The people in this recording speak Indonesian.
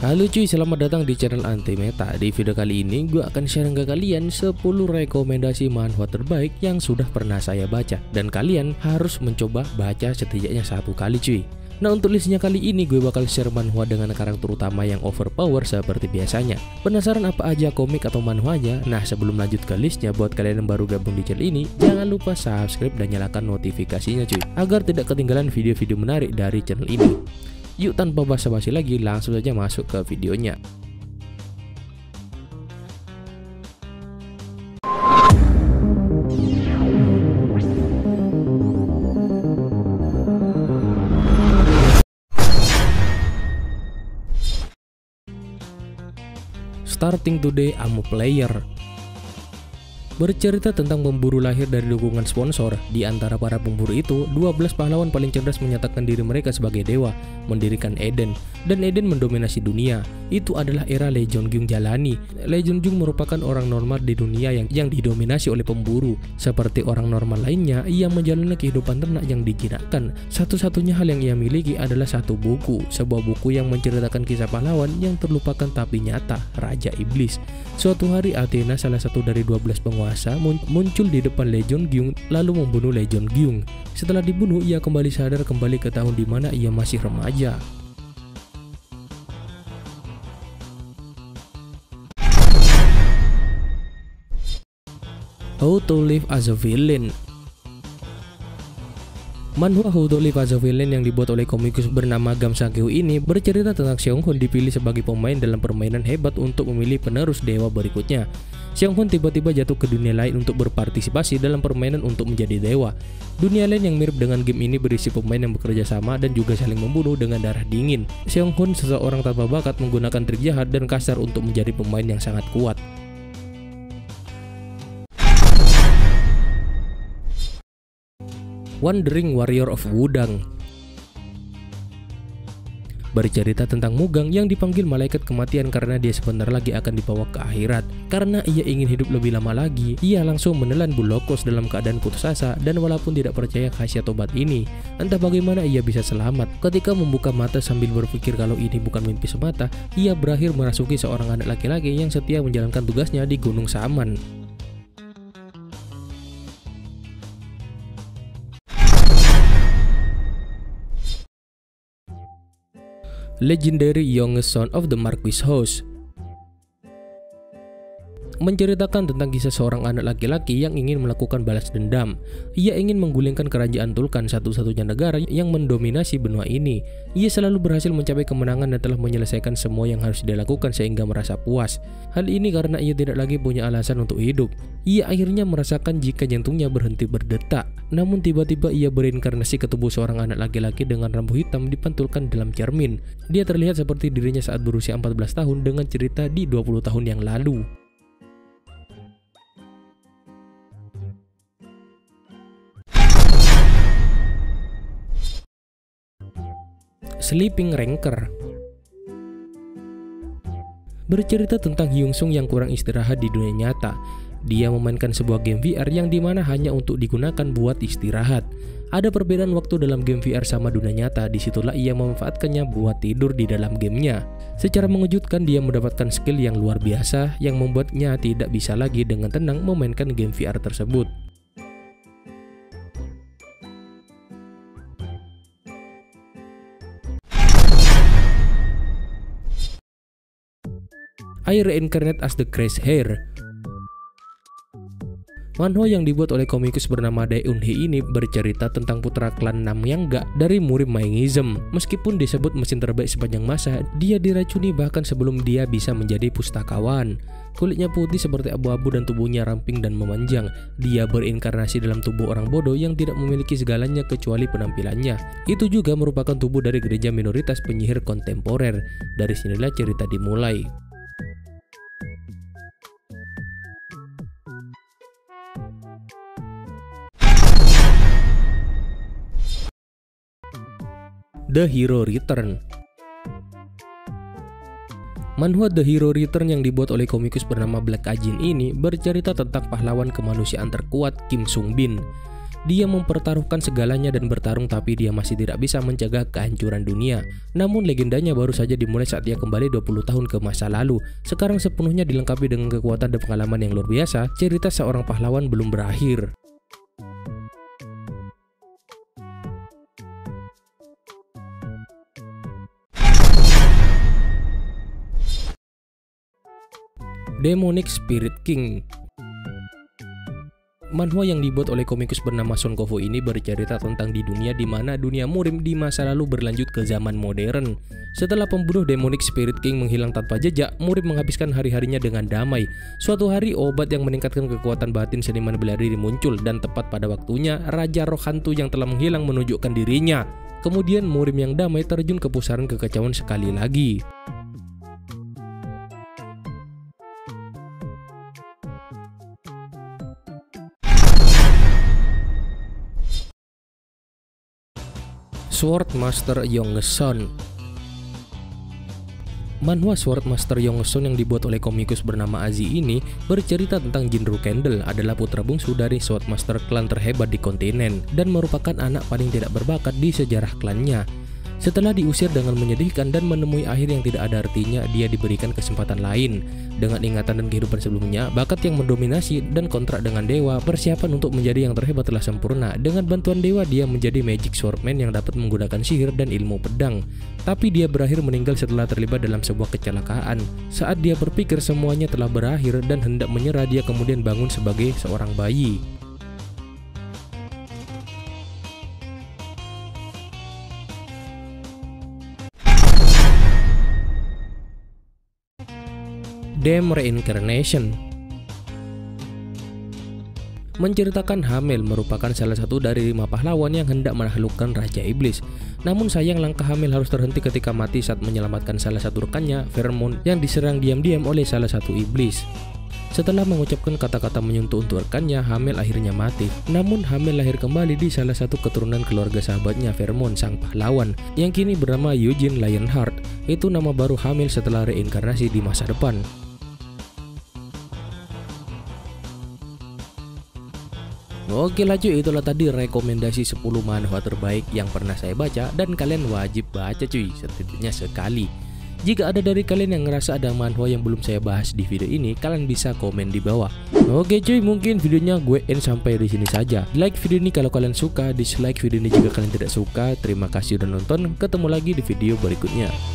Halo cuy, selamat datang di channel Anti Meta. Di video kali ini gue akan share ke kalian 10 rekomendasi manhwa terbaik yang sudah pernah saya baca, dan kalian harus mencoba baca setidaknya satu kali cuy. Nah, untuk listnya kali ini gue bakal share manhwa dengan karakter utama yang overpower seperti biasanya. Penasaran apa aja komik atau manhwanya? Nah, sebelum lanjut ke listnya, buat kalian yang baru gabung di channel ini, jangan lupa subscribe dan nyalakan notifikasinya cuy, agar tidak ketinggalan video-video menarik dari channel ini. Yuk, tanpa basa-basi lagi, langsung saja masuk ke videonya. Starting today, I'm a player. Bercerita tentang pemburu lahir dari dukungan sponsor. Di antara para pemburu itu, 12 pahlawan paling cerdas menyatakan diri mereka sebagai dewa, mendirikan Eden, dan Eden mendominasi dunia. Itu adalah era Lee Jong-gyung jalani. Lee Jong-gyung merupakan orang normal di dunia yang didominasi oleh pemburu. Seperti orang normal lainnya, ia menjalani kehidupan ternak yang dijinakkan. Satu-satunya hal yang ia miliki adalah satu buku, sebuah buku yang menceritakan kisah pahlawan yang terlupakan tapi nyata, Raja Iblis. Suatu hari Athena, salah satu dari 12 penguasa, muncul di depan Lee Jong-gyung lalu membunuh Lee Jong-gyung. Setelah dibunuh, ia kembali sadar kembali ke tahun di mana ia masih remaja. How to Live as a Villain. Manhwa How to Live as a Villain yang dibuat oleh komikus bernama Gam Sang-kyu ini bercerita tentang Seong-hoon dipilih sebagai pemain dalam permainan hebat untuk memilih penerus dewa berikutnya. Seong-hoon tiba-tiba jatuh ke dunia lain untuk berpartisipasi dalam permainan untuk menjadi dewa. Dunia lain yang mirip dengan game ini berisi pemain yang bekerja sama dan juga saling membunuh dengan darah dingin. Seong-hoon, seseorang tanpa bakat, menggunakan trik jahat dan kasar untuk menjadi pemain yang sangat kuat. Wandering Warrior of Wudang. Bercerita tentang Mugang yang dipanggil malaikat kematian karena dia sebentar lagi akan dibawa ke akhirat. Karena ia ingin hidup lebih lama lagi, ia langsung menelan Bulokos dalam keadaan putus asa, dan walaupun tidak percaya khasiat obat ini, entah bagaimana ia bisa selamat. Ketika membuka mata sambil berpikir kalau ini bukan mimpi semata, ia berakhir merasuki seorang anak laki-laki yang setia menjalankan tugasnya di Gunung Saman. Legendary Youngest Son of the Marquis House. Menceritakan tentang kisah seorang anak laki-laki yang ingin melakukan balas dendam. Ia ingin menggulingkan kerajaan Tulkan, satu-satunya negara yang mendominasi benua ini. Ia selalu berhasil mencapai kemenangan dan telah menyelesaikan semua yang harus dilakukan sehingga merasa puas. Hal ini karena ia tidak lagi punya alasan untuk hidup. Ia akhirnya merasakan jika jantungnya berhenti berdetak. Namun tiba-tiba ia bereinkarnasi ke tubuh seorang anak laki-laki dengan rambut hitam dipantulkan dalam cermin. Dia terlihat seperti dirinya saat berusia 14 tahun dengan cerita di 20 tahun yang lalu. Sleeping Ranker. Bercerita tentang Hyung Sung yang kurang istirahat di dunia nyata. Dia memainkan sebuah game VR yang dimana hanya untuk digunakan buat istirahat. Ada perbedaan waktu dalam game VR sama dunia nyata, disitulah ia memanfaatkannya buat tidur di dalam gamenya. Secara mengejutkan, dia mendapatkan skill yang luar biasa yang membuatnya tidak bisa lagi dengan tenang memainkan game VR tersebut. I Reincarnate as the Crosshair. Manhwa yang dibuat oleh komikus bernama Dae Eun-hee ini bercerita tentang putra klan Namyangga dari murid Maengism. Meskipun disebut mesin terbaik sepanjang masa, dia diracuni bahkan sebelum dia bisa menjadi pustakawan. Kulitnya putih seperti abu-abu dan tubuhnya ramping dan memanjang. Dia berinkarnasi dalam tubuh orang bodoh yang tidak memiliki segalanya kecuali penampilannya. Itu juga merupakan tubuh dari gereja minoritas penyihir kontemporer. Dari sinilah cerita dimulai. The Hero Return. Manhwa The Hero Return yang dibuat oleh komikus bernama Black Ajin ini bercerita tentang pahlawan kemanusiaan terkuat Kim Sung Bin. Dia mempertaruhkan segalanya dan bertarung, tapi dia masih tidak bisa mencegah kehancuran dunia. Namun legendanya baru saja dimulai saat dia kembali 20 tahun ke masa lalu. Sekarang sepenuhnya dilengkapi dengan kekuatan dan pengalaman yang luar biasa. Cerita seorang pahlawan belum berakhir. Demonic Spirit King. Manhwa yang dibuat oleh komikus bernama Son Kofu ini bercerita tentang di dunia di mana dunia murim di masa lalu berlanjut ke zaman modern. Setelah pembunuh Demonic Spirit King menghilang tanpa jejak, murim menghabiskan hari-harinya dengan damai. Suatu hari, obat yang meningkatkan kekuatan batin seniman bela diri muncul, dan tepat pada waktunya, Raja Roh Hantu yang telah menghilang menunjukkan dirinya. Kemudian murim yang damai terjun ke pusaran kekacauan sekali lagi. Sword Master Yongson. Manhwa Sword Master Yongson yang dibuat oleh komikus bernama Azi ini bercerita tentang Jinru Candle adalah putra bungsu dari Sword Master klan terhebat di kontinen dan merupakan anak paling tidak berbakat di sejarah klannya. Setelah diusir dengan menyedihkan dan menemui akhir yang tidak ada artinya, dia diberikan kesempatan lain. Dengan ingatan dan kehidupan sebelumnya, bakat yang mendominasi, dan kontrak dengan dewa, persiapan untuk menjadi yang terhebat telah sempurna. Dengan bantuan dewa, dia menjadi Magic Swordman yang dapat menggunakan sihir dan ilmu pedang. Tapi dia berakhir meninggal setelah terlibat dalam sebuah kecelakaan. Saat dia berpikir semuanya telah berakhir dan hendak menyerah, dia kemudian bangun sebagai seorang bayi. Dem Reincarnation. Menceritakan Hamel merupakan salah satu dari 5 pahlawan yang hendak menaklukkan Raja Iblis. Namun sayang, langkah Hamel harus terhenti ketika mati saat menyelamatkan salah satu rekannya, Vermon, yang diserang diam-diam oleh salah satu iblis. Setelah mengucapkan kata-kata menyentuh untuk rekannya, Hamel akhirnya mati. Namun Hamel lahir kembali di salah satu keturunan keluarga sahabatnya, Vermon, sang pahlawan, yang kini bernama Eugene Lionheart. Itu nama baru Hamel setelah reinkarnasi di masa depan. Oke lanjut, itulah tadi rekomendasi 10 manhwa terbaik yang pernah saya baca, dan kalian wajib baca cuy, setidaknya sekali. Jika ada dari kalian yang ngerasa ada manhwa yang belum saya bahas di video ini, kalian bisa komen di bawah. Oke cuy, mungkin videonya gue end sampai di sini saja. Like video ini kalau kalian suka, dislike video ini jika kalian tidak suka. Terima kasih udah nonton, ketemu lagi di video berikutnya.